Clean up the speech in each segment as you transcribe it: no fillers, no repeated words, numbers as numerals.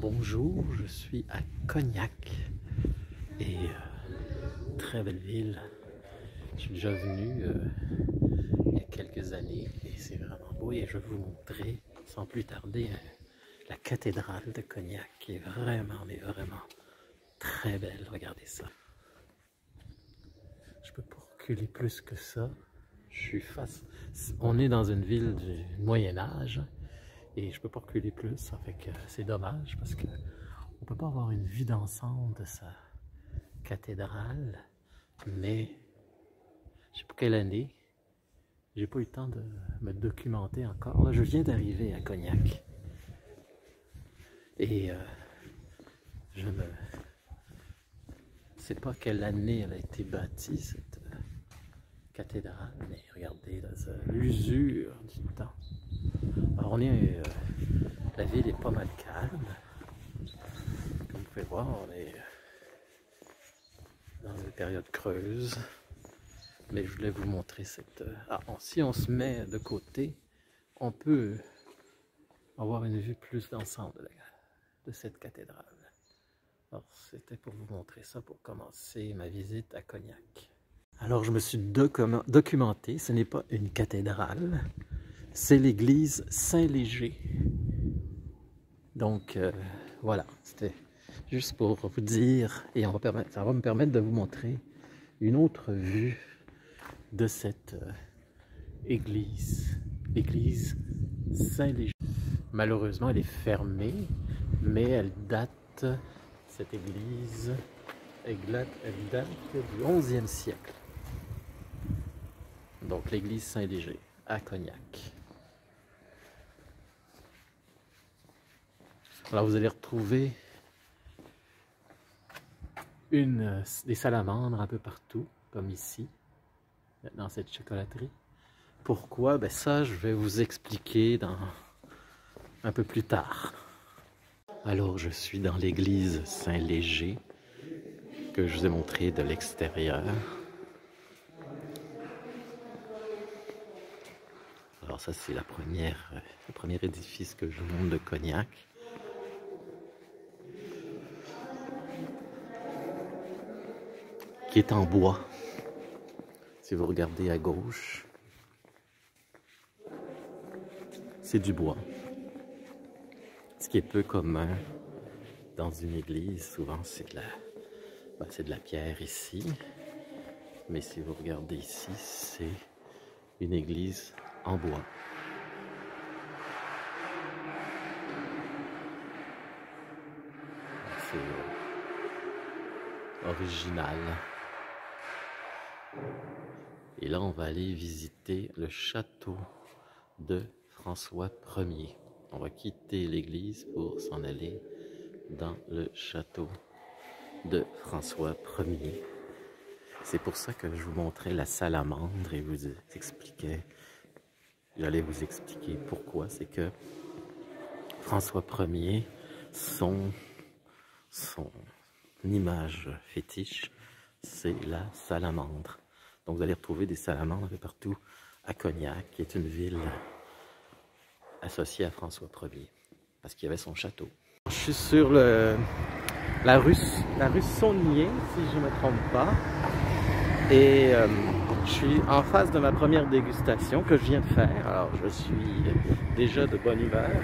bonjour, je suis à Cognac et très belle ville. Je suis déjà venu il y a quelques années et c'est vraiment beau et je vais vous montrer sans plus tarder la cathédrale de Cognac qui est vraiment, mais vraiment très belle. Regardez ça. Je peux pas reculer plus que ça. Je suis face. On est dans une ville du Moyen-Âge. Et je peux pas reculer plus, ça fait que c'est dommage parce que on peut pas avoir une vue d'ensemble de sa cathédrale, mais je sais pas quelle année, j'ai pas eu le temps de me documenter encore. Là, je viens d'arriver à Cognac et je ne sais pas quelle année elle a été bâtie cette cathédrale, mais regardez l'usure du temps. Alors on est, la ville est pas mal calme, comme vous pouvez voir, on est dans une période creuse, mais je voulais vous montrer cette... si on se met de côté, on peut avoir une vue plus d'ensemble de cette cathédrale. Alors c'était pour vous montrer ça pour commencer ma visite à Cognac. Alors je me suis documenté, ce n'est pas une cathédrale, c'est l'église Saint-Léger. Donc voilà, c'était juste pour vous dire, et ça va me permettre de vous montrer une autre vue de cette église, l'église Saint-Léger. Malheureusement, elle est fermée, mais elle date, cette église, elle date du XIe siècle. Donc l'église Saint-Léger à Cognac. Alors vous allez retrouver des salamandres un peu partout, comme ici, dans cette chocolaterie. Pourquoi? Ben ça, je vais vous expliquer un peu plus tard. Alors je suis dans l'église Saint-Léger, que je vous ai montré de l'extérieur. Alors ça, c'est le premier édifice que je vous montre de Cognac. Qui est en bois. Si vous regardez à gauche, c'est du bois. Ce qui est peu commun dans une église, souvent c'est de la pierre ici. Mais si vous regardez ici, c'est une église en bois. C'est original. Et là, on va aller visiter le château de François Ier. On va quitter l'église pour s'en aller dans le château de François Ier. C'est pour ça que je vous montrais la salamandre et j'allais vous expliquer pourquoi. C'est que François Ier, son image fétiche, c'est la salamandre. Donc vous allez retrouver des salamandres un peu partout à Cognac, qui est une ville associée à François Ier, parce qu'il y avait son château. Je suis sur la rue Saunier, si je ne me trompe pas, et je suis en face de ma première dégustation que je viens de faire. Alors je suis déjà de bonne humeur.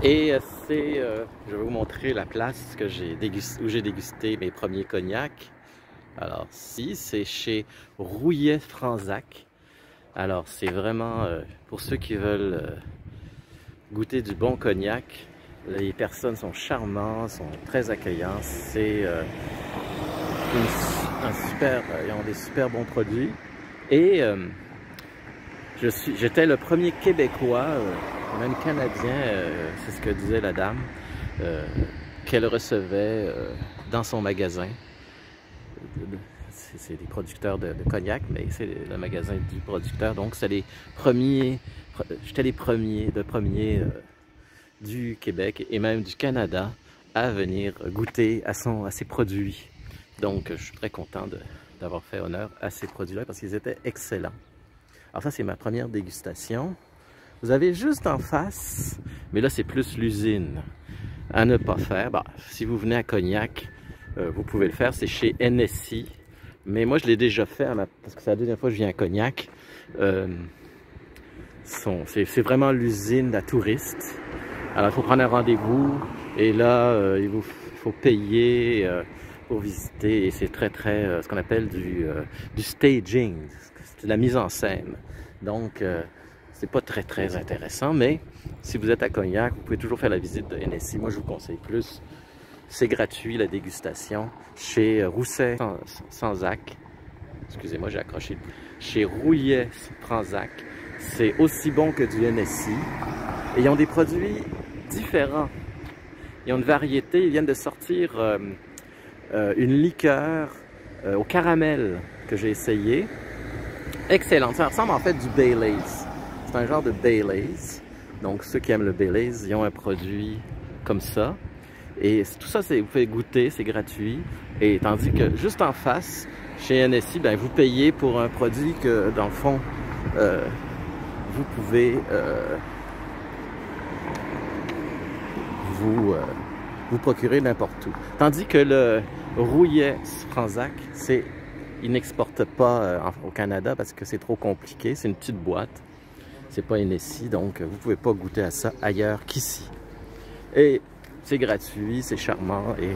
Et je vais vous montrer la place où j'ai dégusté mes premiers cognacs. Alors ici, c'est chez Rouillet-Franzac. Alors c'est vraiment pour ceux qui veulent goûter du bon cognac. Les personnes sont charmantes, sont très accueillantes. C'est ils ont des super bons produits. Et j'étais le premier Québécois, même Canadien, c'est ce que disait la dame, qu'elle recevait dans son magasin. C'est des producteurs de cognac, mais c'est le magasin du producteur. Donc, c'est les premiers, j'étais les premiers du Québec et même du Canada à venir goûter à ses produits. Donc, je suis très content d'avoir fait honneur à ces produits-là parce qu'ils étaient excellents. Alors ça, c'est ma première dégustation. Vous avez juste en face, mais là, c'est plus l'usine. à ne pas faire, bah, si vous venez à Cognac, vous pouvez le faire, c'est chez NSI. Mais moi, je l'ai déjà fait, parce que c'est la deuxième fois que je viens à Cognac. C'est vraiment l'usine à touristes. Alors, il faut prendre un rendez-vous. Et là, il faut payer pour visiter. Et c'est très, ce qu'on appelle du staging. C'est de la mise en scène. Donc, c'est pas très intéressant. Mais si vous êtes à Cognac, vous pouvez toujours faire la visite de NSI. Moi, je vous conseille plus. C'est gratuit, la dégustation, chez Rousset-Sanzac. Excusez-moi, j'ai accroché le bout. Chez Rouillet-Tranzac, c'est aussi bon que du NSI. Et ils ont des produits différents. Ils ont une variété, ils viennent de sortir une liqueur au caramel que j'ai essayé. Excellente, ça ressemble en fait du Baileys. C'est un genre de Baileys. Donc ceux qui aiment le Baileys, ils ont un produit comme ça. Et tout ça, vous pouvez goûter, c'est gratuit. Et tandis que juste en face, chez NSI, ben, vous payez pour un produit que, dans le fond, vous pouvez vous procurer n'importe où. Tandis que le Rouillet-Tranzac, il n'exporte pas au Canada parce que c'est trop compliqué. C'est une petite boîte. C'est pas NSI, donc vous pouvez pas goûter à ça ailleurs qu'ici. Et c'est gratuit, c'est charmant et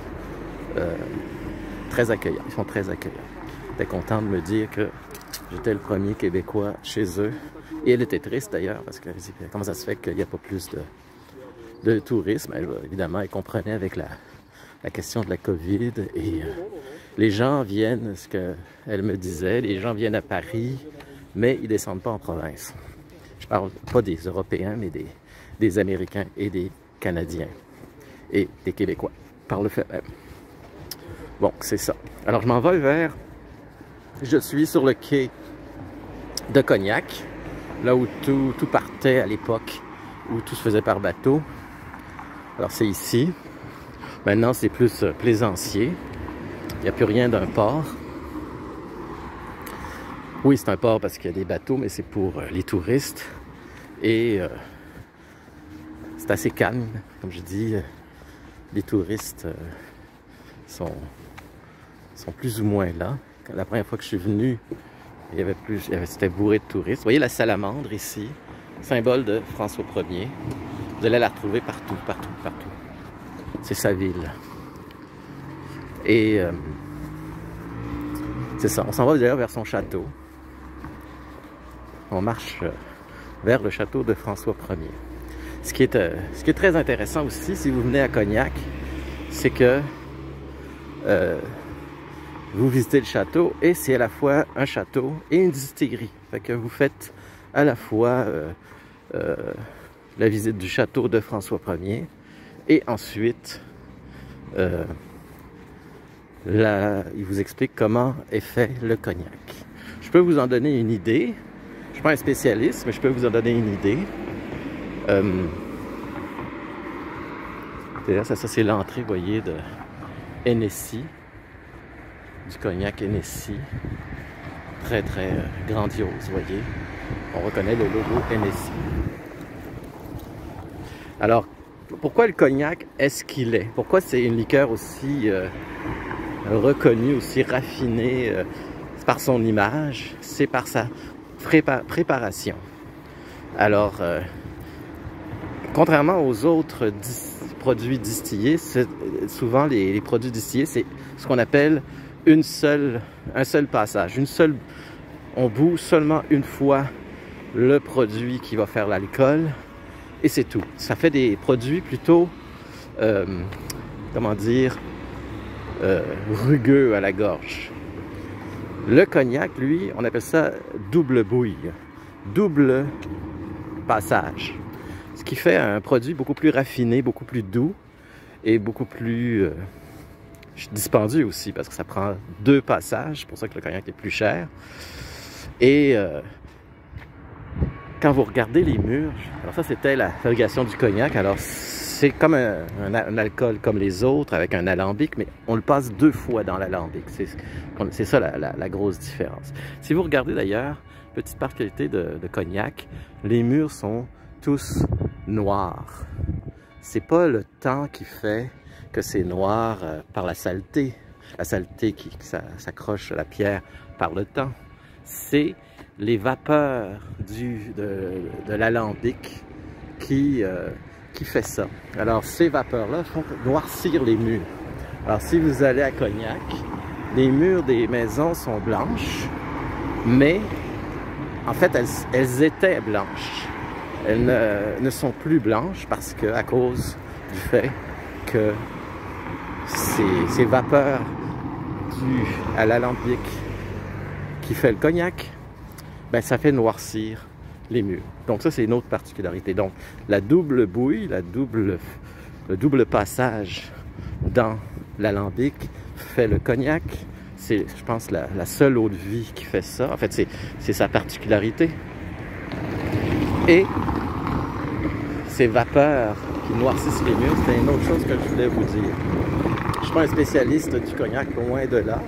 très accueillant. Ils sont très accueillants. J'étais content de me dire que j'étais le premier Québécois chez eux. Et elle était triste d'ailleurs, parce que comment ça se fait qu'il n'y a pas plus de tourisme? Évidemment, elle comprenait avec la question de la COVID. Et les gens viennent, ce qu'elle me disait, les gens viennent à Paris, mais ils ne descendent pas en province. Je parle pas des Européens, mais des Américains et des Canadiens. Et des Québécois, par le fait même. Bon, c'est ça. Alors, je m'en vais je suis sur le quai de Cognac, là où tout partait à l'époque, où tout se faisait par bateau. Alors, c'est ici. Maintenant, c'est plus plaisancier. Il n'y a plus rien d'un port. Oui, c'est un port parce qu'il y a des bateaux, mais c'est pour les touristes. Et c'est assez calme, comme je dis. Les touristes sont plus ou moins là. La première fois que je suis venu, c'était bourré de touristes. Vous voyez la salamandre ici, symbole de François Ier. Vous allez la retrouver partout. C'est sa ville. Et c'est ça, on s'en va d'ailleurs vers son château. On marche vers le château de François Ier. Ce qui est très intéressant aussi, si vous venez à Cognac, c'est que vous visitez le château et c'est à la fois un château et une distillerie. Fait que vous faites à la fois la visite du château de François Ier et ensuite il vous explique comment est fait le cognac. Je peux vous en donner une idée. Je ne suis pas un spécialiste, mais je peux vous en donner une idée. Ça c'est l'entrée, vous voyez, de NSI, du cognac NSI. Très grandiose, vous voyez. On reconnaît le logo NSI. Alors, pourquoi le cognac est-ce qu'il est? Pourquoi c'est une liqueur aussi reconnue, aussi raffinée? C'est par son image, c'est par sa préparation. Alors, contrairement aux autres produits distillés, souvent les produits distillés, c'est ce qu'on appelle un seul passage. On bout seulement une fois le produit qui va faire l'alcool et c'est tout. Ça fait des produits plutôt, comment dire, rugueux à la gorge. Le cognac, lui, on appelle ça double bouille, double passage. Ce qui fait un produit beaucoup plus raffiné, beaucoup plus doux et beaucoup plus dispendieux aussi parce que ça prend 2 passages. C'est pour ça que le cognac est plus cher. Et quand vous regardez les murs, alors ça c'était la fabrication du cognac. Alors c'est comme un alcool comme les autres avec un alambic, mais on le passe 2 fois dans l'alambic. C'est ça la grosse différence. Si vous regardez d'ailleurs, petite particularité de cognac, les murs sont tous noirs. c'est pas le temps qui fait que c'est noir par la saleté qui s'accroche à la pierre par le temps. C'est les vapeurs de l'alambic qui fait ça. Alors ces vapeurs-là font noircir les murs. Alors si vous allez à Cognac, les murs des maisons sont blanches, mais en fait elles étaient blanches. Elles ne sont plus blanches parce que, à cause du fait que ces vapeurs dues à l'alambic qui fait le cognac, ben ça fait noircir les murs. Donc ça, c'est une autre particularité. Donc la double bouille, le double passage dans l'alambic fait le cognac. C'est, je pense, la seule eau de vie qui fait ça. En fait, c'est sa particularité. Et ces vapeurs qui noircissent les murs, c'est une autre chose que je voulais vous dire. Je ne suis pas un spécialiste du cognac, loin de là.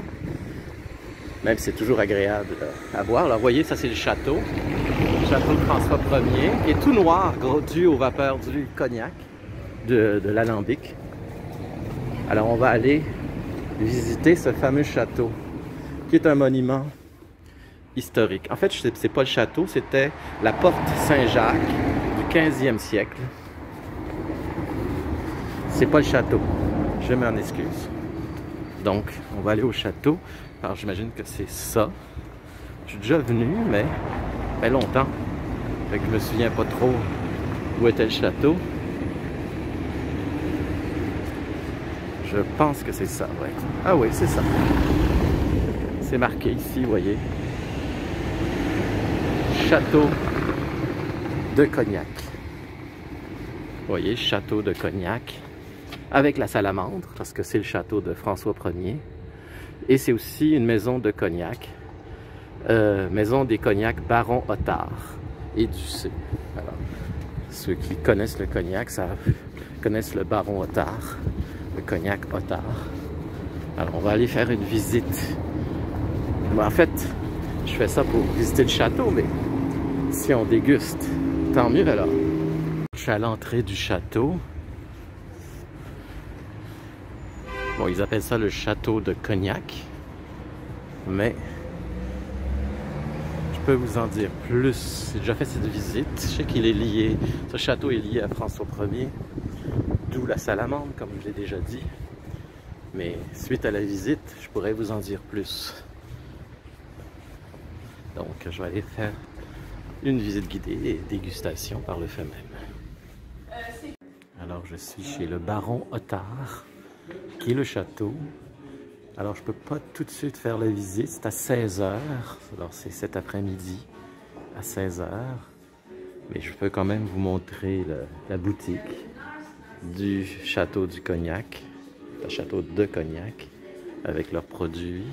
Même si c'est toujours agréable à boire. Alors, vous voyez, ça c'est le château de François Ier, qui est tout noir, dû aux vapeurs du cognac, de l'alambic. Alors, on va aller visiter ce fameux château, qui est un monument historique. En fait, c'est pas le château, c'était la porte Saint-Jacques du 15e siècle. C'est pas le château, je m'en excuse. Donc, on va aller au château. Alors, j'imagine que c'est ça. Je suis déjà venu, mais ça fait longtemps. Fait que je me souviens pas trop où était le château. Je pense que c'est ça, ouais. Ah oui, c'est ça. C'est marqué ici, vous voyez. Château de Cognac. Vous voyez, château de Cognac. Avec la salamandre, parce que c'est le château de François Ier. Et c'est aussi une maison de cognac. Maison des cognacs Baron Otard et Ducé. Alors, ceux qui connaissent le cognac connaissent le Baron Otard, le cognac Otard. Alors, on va aller faire une visite. En fait, je fais ça pour visiter le château, mais si on déguste, tant mieux alors. Je suis à l'entrée du château. Bon, ils appellent ça le château de Cognac, mais je peux vous en dire plus. J'ai déjà fait cette visite. Je sais qu'il est lié, ce château est lié à François Ier, d'où la salamandre, comme je l'ai déjà dit. Mais suite à la visite, je pourrais vous en dire plus. Donc, je vais aller faire une visite guidée et dégustation par le fait même. Alors, je suis chez le Baron Otard, qui est le château. Alors, je peux pas tout de suite faire la visite, c'est à 16 h. Alors, c'est cet après-midi à 16 h. Mais je peux quand même vous montrer la boutique du château du Cognac, le château de Cognac, avec leurs produits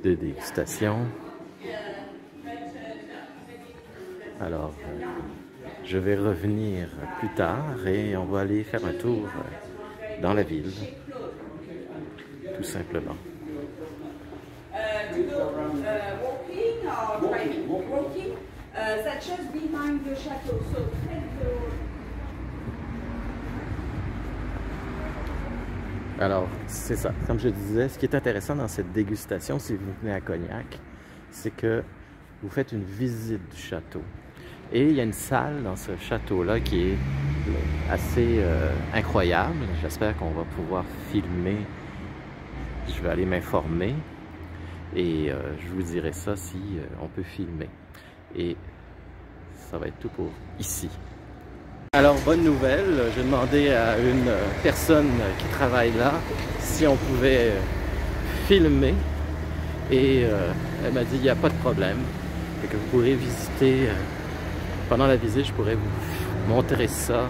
de dégustation. Alors, je vais revenir plus tard et on va aller faire un tour dans la ville, tout simplement. Alors, c'est ça. Comme je disais, ce qui est intéressant dans cette dégustation, si vous venez à Cognac, c'est que vous faites une visite du château. Et il y a une salle dans ce château-là qui est assez incroyable. J'espère qu'on va pouvoir filmer. Je vais aller m'informer et je vous dirai ça si on peut filmer. Et ça va être tout pour ici. Alors, bonne nouvelle, j'ai demandé à une personne qui travaille là si on pouvait filmer et elle m'a dit il n'y a pas de problème, et que vous pourrez visiter, pendant la visite je pourrais vous montrer ça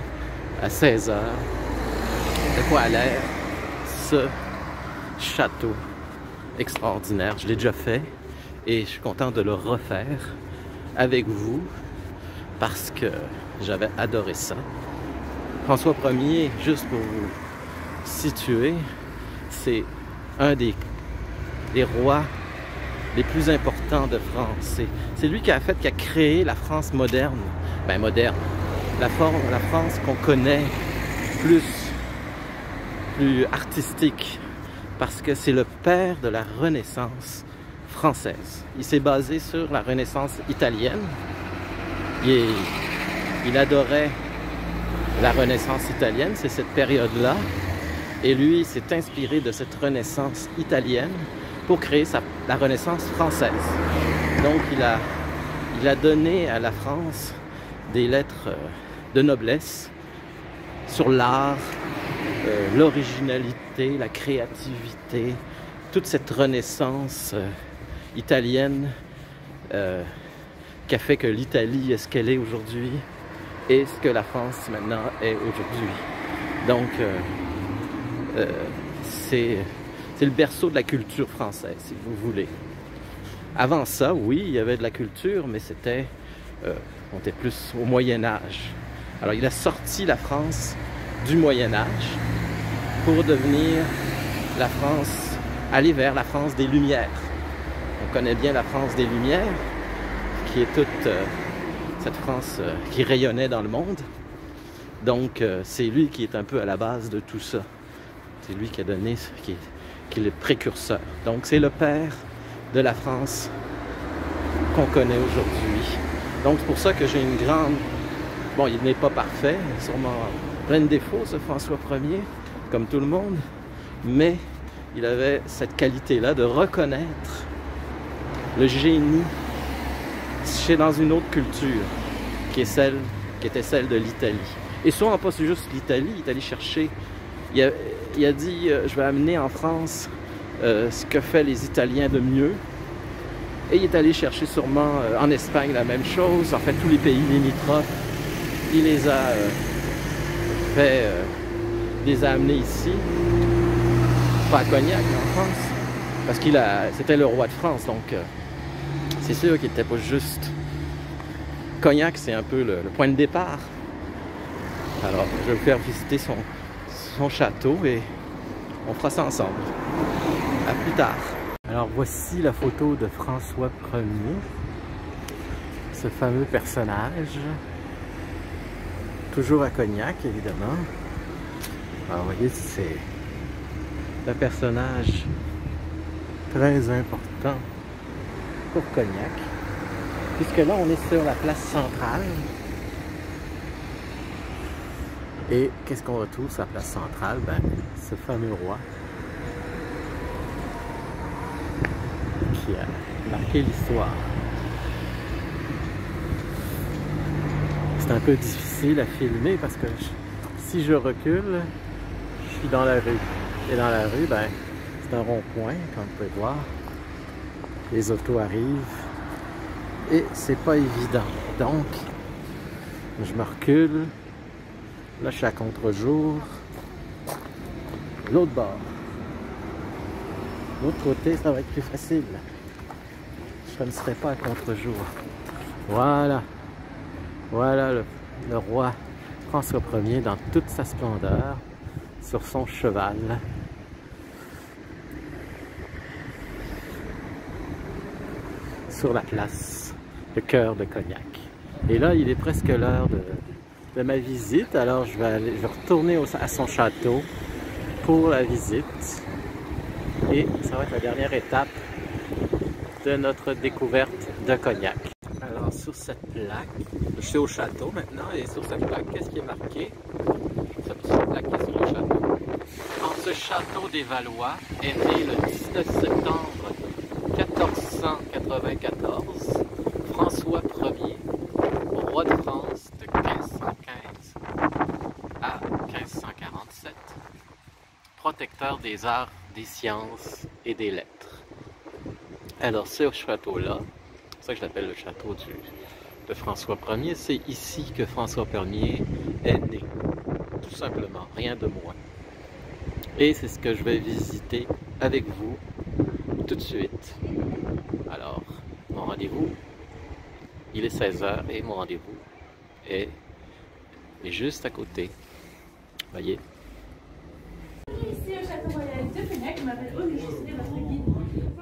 à 16 h, de quoi a l'air ce château extraordinaire. Je l'ai déjà fait et je suis content de le refaire avec vous parce que j'avais adoré ça. François Ier, juste pour vous situer, c'est un des rois les plus importants de France. C'est lui qui a créé la France moderne. Ben moderne, la France qu'on connaît plus artistique, parce que c'est le père de la Renaissance française. Il s'est basé sur la Renaissance italienne. Il adorait la Renaissance italienne, c'est cette période-là. Et lui, s'est inspiré de cette Renaissance italienne pour créer la Renaissance française. Donc, il a donné à la France des lettres de noblesse sur l'art, l'originalité, la créativité, toute cette Renaissance italienne qui a fait que l'Italie est ce qu'elle est aujourd'hui et ce que la France maintenant est aujourd'hui. Donc, c'est le berceau de la culture française, si vous voulez. Avant ça, oui, il y avait de la culture, mais on était plus au Moyen-Âge. Alors, il a sorti la France du Moyen-Âge pour devenir la France, aller vers la France des Lumières. On connaît bien la France des Lumières, qui est toute cette France qui rayonnait dans le monde. Donc, c'est lui qui est un peu à la base de tout ça. C'est lui qui a donné, qui est le précurseur. Donc, c'est le père de la France qu'on connaît aujourd'hui. Donc, c'est pour ça que j'ai une grande... Bon, il n'est pas parfait, il a sûrement plein de défauts, ce François Ier, comme tout le monde, mais il avait cette qualité-là de reconnaître le génie dans une autre culture, qui était celle de l'Italie. Et souvent, pas juste l'Italie, il est allé chercher... Il a dit, je vais amener en France ce que fait les Italiens de mieux. Et il est allé chercher sûrement en Espagne la même chose, en fait tous les pays limitrophes. Il les a amenés ici, pas à Cognac, mais en France, parce c'était le roi de France, donc c'est sûr qu'il n'était pas juste. Cognac, c'est un peu le point de départ. Alors, je vais vous faire visiter son château et on fera ça ensemble. À plus tard. Alors voici la photo de François Ier, ce fameux personnage, toujours à Cognac évidemment. Alors vous voyez, c'est un personnage très important pour Cognac, puisque là on est sur la place centrale. Et qu'est-ce qu'on retrouve sur la place centrale? Ben, ce fameux roi qui a marqué l'histoire. C'est un peu difficile à filmer parce que si je recule, je suis dans la rue. Et dans la rue, ben, c'est un rond-point, comme vous pouvez voir. Les autos arrivent et c'est pas évident. Donc, je me recule. Là, je suis à contre-jour. L'autre bord. L'autre côté, ça va être plus facile. Je ne serai pas à contre-jour. Voilà. Voilà le roi François Ier dans toute sa splendeur sur son cheval. Sur la place, le cœur de Cognac. Et là, il est presque l'heure de ma visite, alors je vais retourner à son château pour la visite et ça va être la dernière étape de notre découverte de Cognac. Alors sur cette plaque, je suis au château maintenant et sur cette plaque, qu'est-ce qui est marqué? Cette petite plaque qui est sur le château. En ce château des Valois est né le 19 septembre 1494 François Ier, roi de France de 1515 à 1547, protecteur des arts, des sciences et des lettres. Alors ce château-là, c'est ça que je l'appelle le château de François Ier, c'est ici que François Ier est né, tout simplement, rien de moins. Et c'est ce que je vais visiter avec vous tout de suite. Alors, mon rendez-vous, il est 16h et mon rendez-vous est juste à côté. Voyez. Ici au Château Royal de Cognac, je m'appelle Aude et je suis votre guide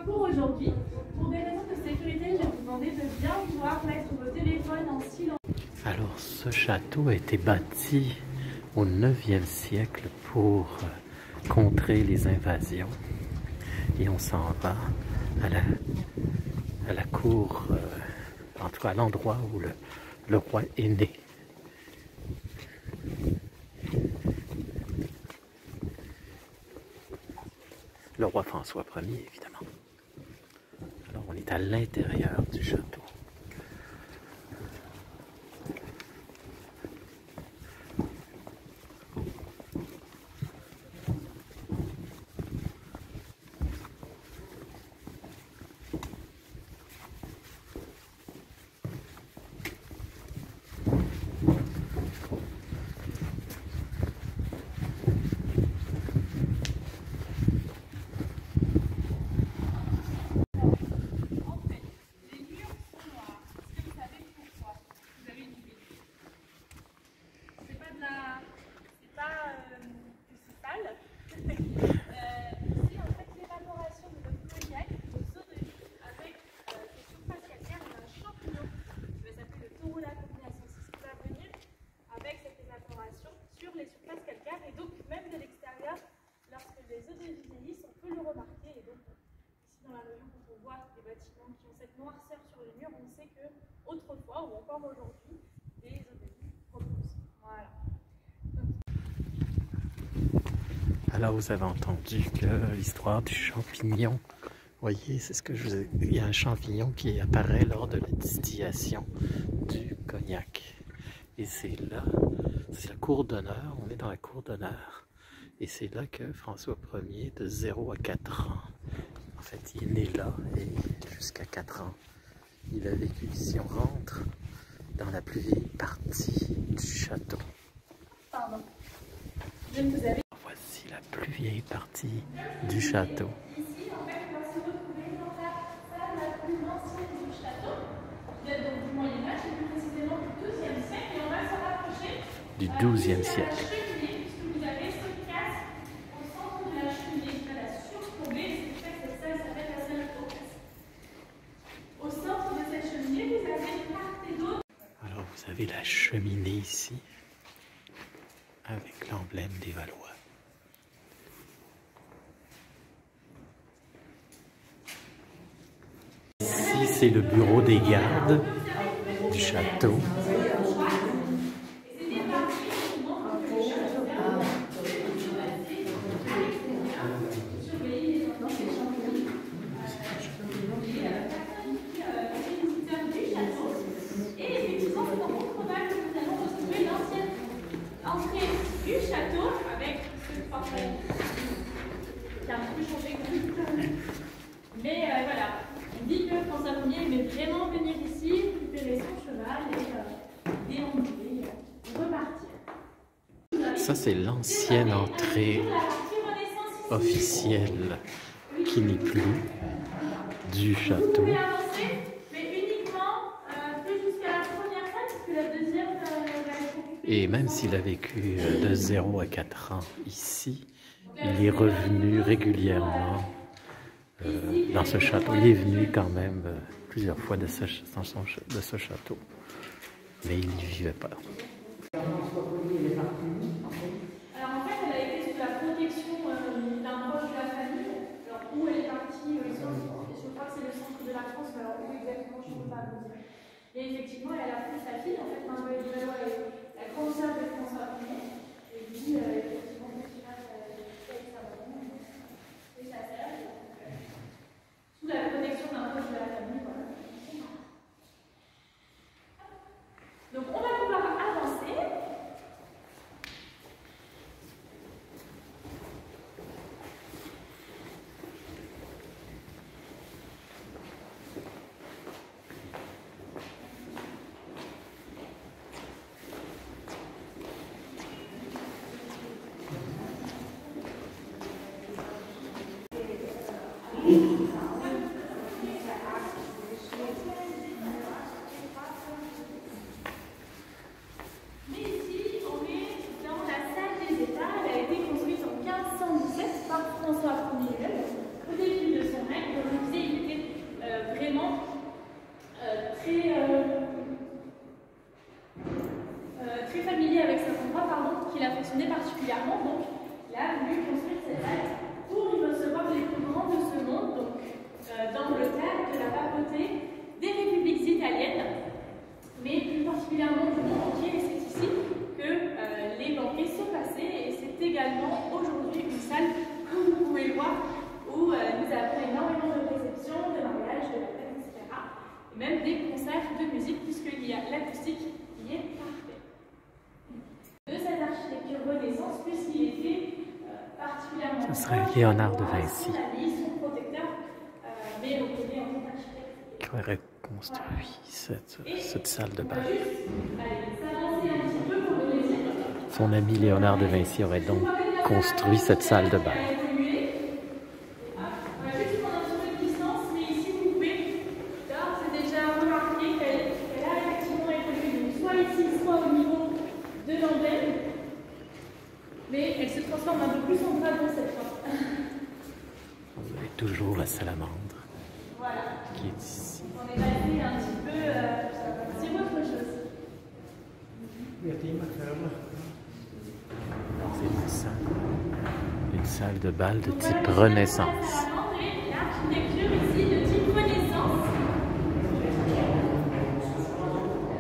pour aujourd'hui. Pour des raisons de sécurité, je vais vous demander de bien vouloir mettre vos téléphones en silence. Alors, ce château a été bâti au 9e siècle pour contrer les invasions. Et on s'en va à la cour, en tout cas à l'endroit où le roi est né. Le roi François Ier, évidemment. Alors, on est à l'intérieur du château. Noirceur sur les murs, on sait que autrefois ou encore aujourd'hui, des eaux-de-vie reposent. Voilà. Alors vous avez entendu que l'histoire du champignon, vous voyez, c'est ce que je vous ai dit, il y a un champignon qui apparaît lors de la distillation du cognac. Et c'est là, c'est la cour d'honneur, on est dans la cour d'honneur. Et c'est là que François Ier, de 0 à 4 ans, en fait, il est né là et jusqu'à 4 ans, il a vécu ici. On rentre dans la plus vieille partie du château. Pardon. Voici la plus vieille partie du château. Ici, en fait, on va se retrouver dans la salle la plus ancienne du château, donc du Moyen-Âge, et plus précisément du XIIe siècle, et on va se rapprocher Du XIIe siècle. de la cheminée, puisque vous avez ce casse au centre de la cheminée, qui va la surplomber, ce qui fait que cette salle s'appelle la salle au casse. Au centre de cette cheminée, vous avez de part et d'autre. Alors vous avez la cheminée ici, avec l'emblème des Valois. Ici, c'est le bureau des gardes du château. Mais voilà, on dit que François Ier aimait vraiment venir ici, récupérer son cheval et déambuler, repartir. Ça, c'est l'ancienne entrée officielle qui n'est plus du Vous château. pouvez avancer, mais uniquement plus jusqu'à la première salle, parce que la deuxième va être occupée. Et même s'il a vécu de 0 à 4 ans ici, il est revenu régulièrement dans ce château. Il est venu quand même plusieurs fois de ce château, mais il n'y vivait pas. Alors en fait, elle a été sous la protection d'un proche de la famille. Alors où elle est partie, je crois que c'est le centre de la France, mais alors où exactement, je ne peux pas vous dire. Et effectivement, elle a pris sa fille, en fait, Marguerite de Valois est la grande sœur de François Ier, et lui, effectivement, avec sa maman et sa sœur, sous la protection d'un proche de la famille, voilà. Donc on va pouvoir avancer. tenait particulièrement. Donc, il a voulu construire cette salle pour y recevoir les plus grands de ce monde, donc d'Angleterre, de la papauté, des républiques italiennes, mais plus particulièrement du monde entier. Et c'est ici que les banquets sont passés. Et c'est également aujourd'hui une salle, comme vous pouvez le voir, où nous avons énormément de réceptions, de mariages, de baptêmes, etc. Et même des concerts de musique, puisqu'il y a l'acoustique qui est parfaite. De cette architecture Renaissance, puisqu'il était particulièrement... Ce serait Léonard de Vinci son protecteur, mais reconnu en tant qu'architecte. qui aurait construit cette salle de bal. Son ami Léonard de Vinci aurait donc construit cette salle de bal. Mais elle se transforme un peu plus en dragon cette fois. Vous avez toujours la salamandre qui est ici. On est passé un petit peu sur autre chose. C'est une salle de bal de type Renaissance. L'architecture ici de type Renaissance.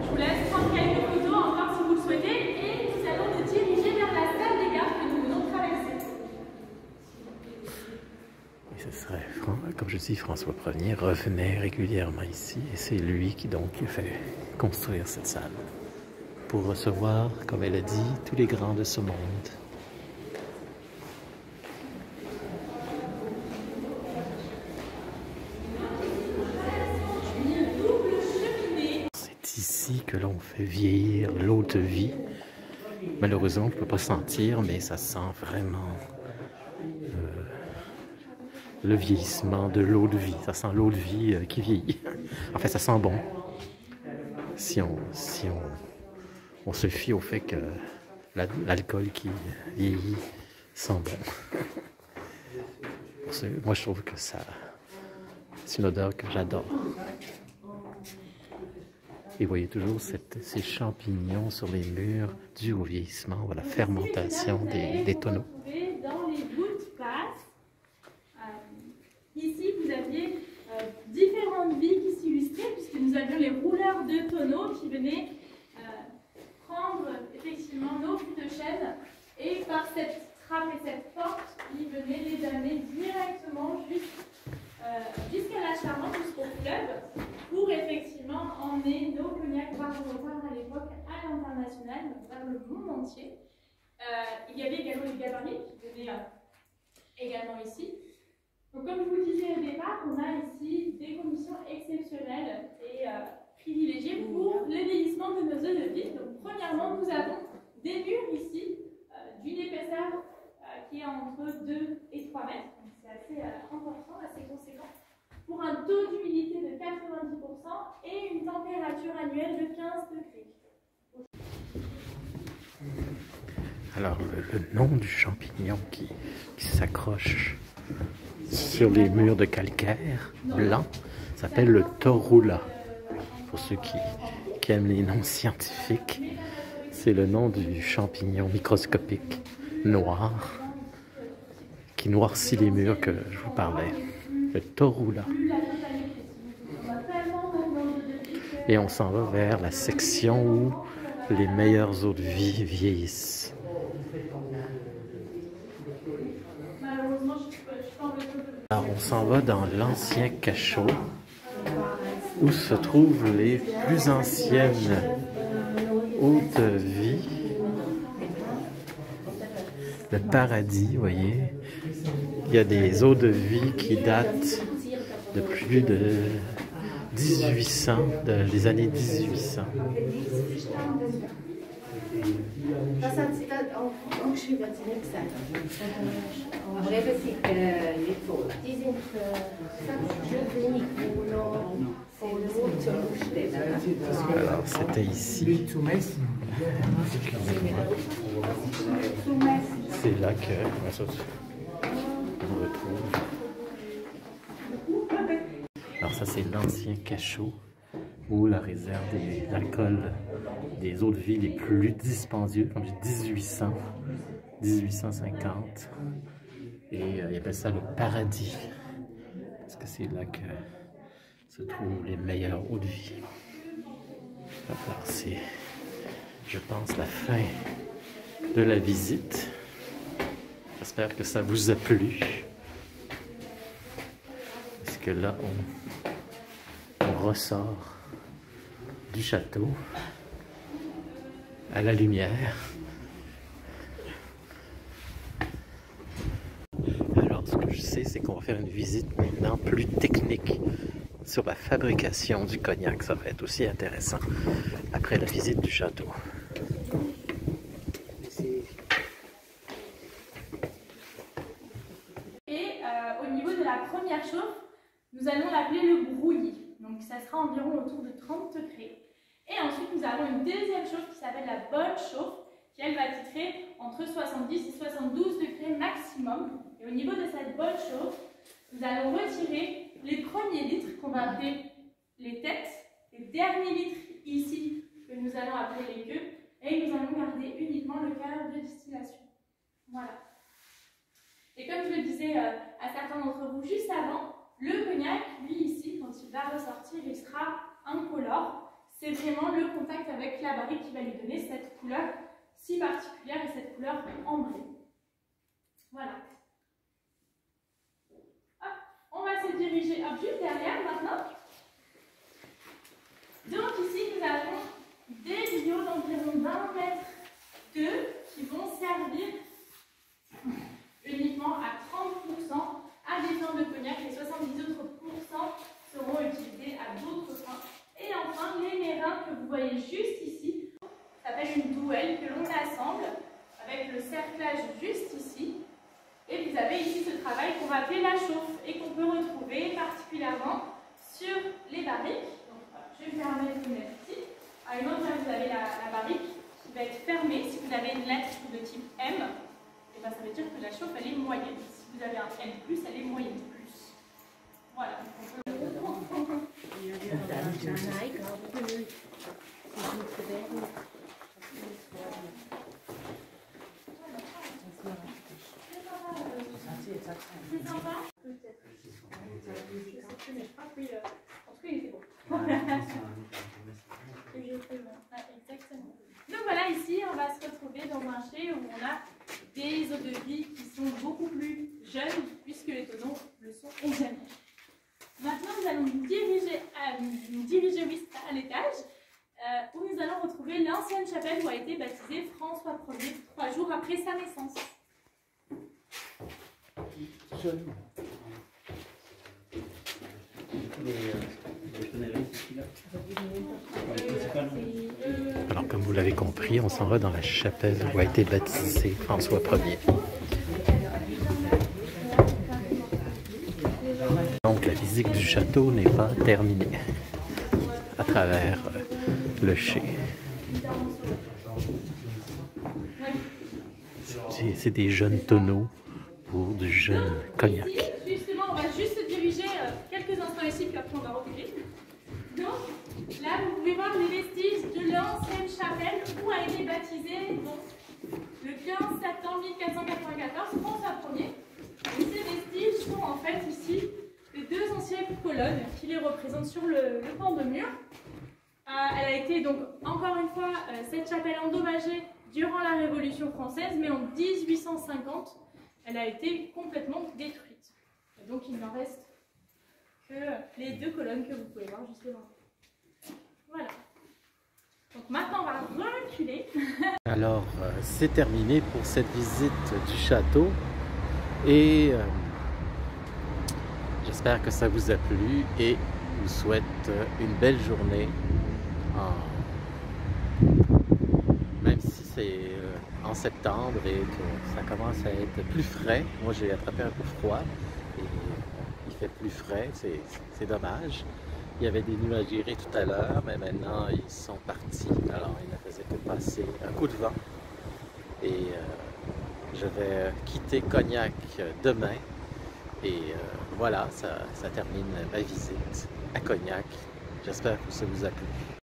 Je vous laisse prendre quelques photos encore si vous le souhaitez et nous allons nous diriger vers la salle des gardes que nous venons de traverser. Et ce serait, comme je dis, François Ier revenait régulièrement ici et c'est lui qui donc a fait construire cette salle pour recevoir, comme elle a dit, tous les grands de ce monde. C'est ici que l'on fait vieillir l'eau de vie. Malheureusement, on ne peut pas sentir, mais ça sent vraiment le vieillissement de l'eau de vie. Ça sent l'eau de vie qui vieillit. En fait, ça sent bon. Si on se fie au fait que l'alcool qui vieillit sent bon. Moi, je trouve que c'est une odeur que j'adore. Et vous voyez toujours ces champignons sur les murs dus au vieillissement, à la fermentation des tonneaux. Dans les gouttes basses, ici vous aviez différentes vies qui s'illustraient, puisque nous avions les rouleurs de tonneaux qui venaient prendre effectivement nos fûts de chêne, et par cette trappe et cette porte, ils venaient les amener directement jusqu'à la Charente, jusqu'au fleuve, pour effectivement emmener nos cognacs par à l'époque à l'international, vers le monde entier. Il y avait également les gabarits qui venaient également ici. Donc, comme je vous le disais au départ, on a ici des conditions exceptionnelles et privilégiées pour le vieillissement de nos eaux de vie. Donc, premièrement, nous avons des murs ici d'une épaisseur qui est entre 2 et 3 mètres. C'est assez important, assez conséquent, pour un taux d'humidité de 90% et une température annuelle de 15 degrés. Alors, le nom du champignon qui s'accroche sur les murs de calcaire blanc s'appelle le torula. Pour ceux qui aiment les noms scientifiques, c'est le nom du champignon microscopique noir qui noircit les murs que je vous parlais. Le torula. Et on s'en va vers la section où les meilleures eaux de vie vieillissent. Alors on s'en va dans l'ancien cachot où se trouvent les plus anciennes eaux de vie. Le paradis, vous voyez. Il y a des eaux de vie qui datent de plus de 1800, des années 1800. Das hat sie dann auch geschrieben, hat sie nicht gesagt. Aber eben, sie nicht so. Die sind wenig, die noch zur Ausstellung. Alors, c'était ici. C'est là que on retrouve. Alors ça, c'est l'ancien cachot où la réserve des alcools, des eaux de vie les plus dispendieux, comme 1800 1850. Et ils appellent ça le paradis. Parce que c'est là que se trouvent les meilleures eaux de vie. Alors c'est, je pense, la fin de la visite. J'espère que ça vous a plu. Parce que là, on ressort du château à la lumière. Alors, ce que je sais, c'est qu'on va faire une visite maintenant plus technique sur la fabrication du cognac. Ça va être aussi intéressant après la visite du château. Et au niveau de la première chauffe, nous allons l'appeler le brouillis. Donc ça sera environ autour de 30 degrés. Et ensuite, nous avons une deuxième chauffe qui s'appelle la bonne chauffe, qui elle va titrer entre 70 et 72 degrés maximum. Et au niveau de cette bonne chauffe, nous allons retirer les premiers litres qu'on va appeler les têtes, les derniers litres ici que nous allons appeler les queues, et nous allons garder uniquement le cœur de distillation. Voilà. Et comme je le disais à certains d'entre vous juste avant, le cognac, lui ici, quand il va ressortir, il sera incolore. C'est vraiment le contact avec la barrique qui va lui donner cette couleur si particulière et cette couleur ambrée. Voilà. Hop, on va se diriger juste derrière maintenant. Donc ici, nous avons des tuyaux d'environ 20 mètres qui vont servir uniquement à 30% à des fins de cognac et 70 autres pourcents seront utilisés à d'autres fins. Et enfin, les mérins que vous voyez juste ici s'appelle une douelle que l'on assemble avec le cerclage juste ici. Et vous avez ici ce travail qu'on va appeler la chauffe et qu'on peut retrouver particulièrement sur les barriques. Donc, voilà, je vais me permettre de mettre ici. Par exemple, là, vous avez la barrique qui va être fermée. Si vous avez une lettre de type M, et ben, ça veut dire que la chauffe elle est moyenne. Si vous avez un M+, elle est moyenne plus. Voilà. C'est sympa? Peut-être. Je sais plus, mais je crois que oui. En tout cas, il était bon. Exactement. Donc voilà, ici, on va se retrouver dans un chai où on a des eaux de vie qui sont beaucoup plus jeunes, puisque les tonneaux le sont également. Maintenant, nous allons nous diriger à l'étage, où nous allons retrouver l'ancienne chapelle où a été baptisé François Ier 3 jours après sa naissance. Alors, comme vous l'avez compris, on s'en va dans la chapelle où a été baptisé François Ier. Donc, la visite du château n'est pas terminée à travers le chai. C'est des jeunes tonneaux pour du jeune cognac. Ici, justement, on va juste se diriger quelques instants ici, puis après on va reculer. Donc, là, vous pouvez voir les vestiges de l'ancienne chapelle où a été baptisé donc, le 15 septembre 1494 François Ier. Et ces vestiges sont en fait ici les deux anciennes colonnes qui les représentent sur le pan de mur. Elle a été donc, encore une fois, cette chapelle endommagée durant la Révolution française, mais en 1850, elle a été complètement détruite. Et donc il n'en reste que les deux colonnes que vous pouvez voir juste devant. Voilà. Donc maintenant on va reculer. Alors c'est terminé pour cette visite du château et j'espère que ça vous a plu et je vous souhaite une belle journée. Même si c'est en septembre et que ça commence à être plus frais. Moi j'ai attrapé un peu froid et il fait plus frais, c'est dommage. Il y avait des nuages girés tout à l'heure, mais maintenant ils sont partis. Alors il ne faisait que passer un coup de vent. Et je vais quitter Cognac demain. Et voilà, ça termine ma visite à Cognac. J'espère que ça vous a plu.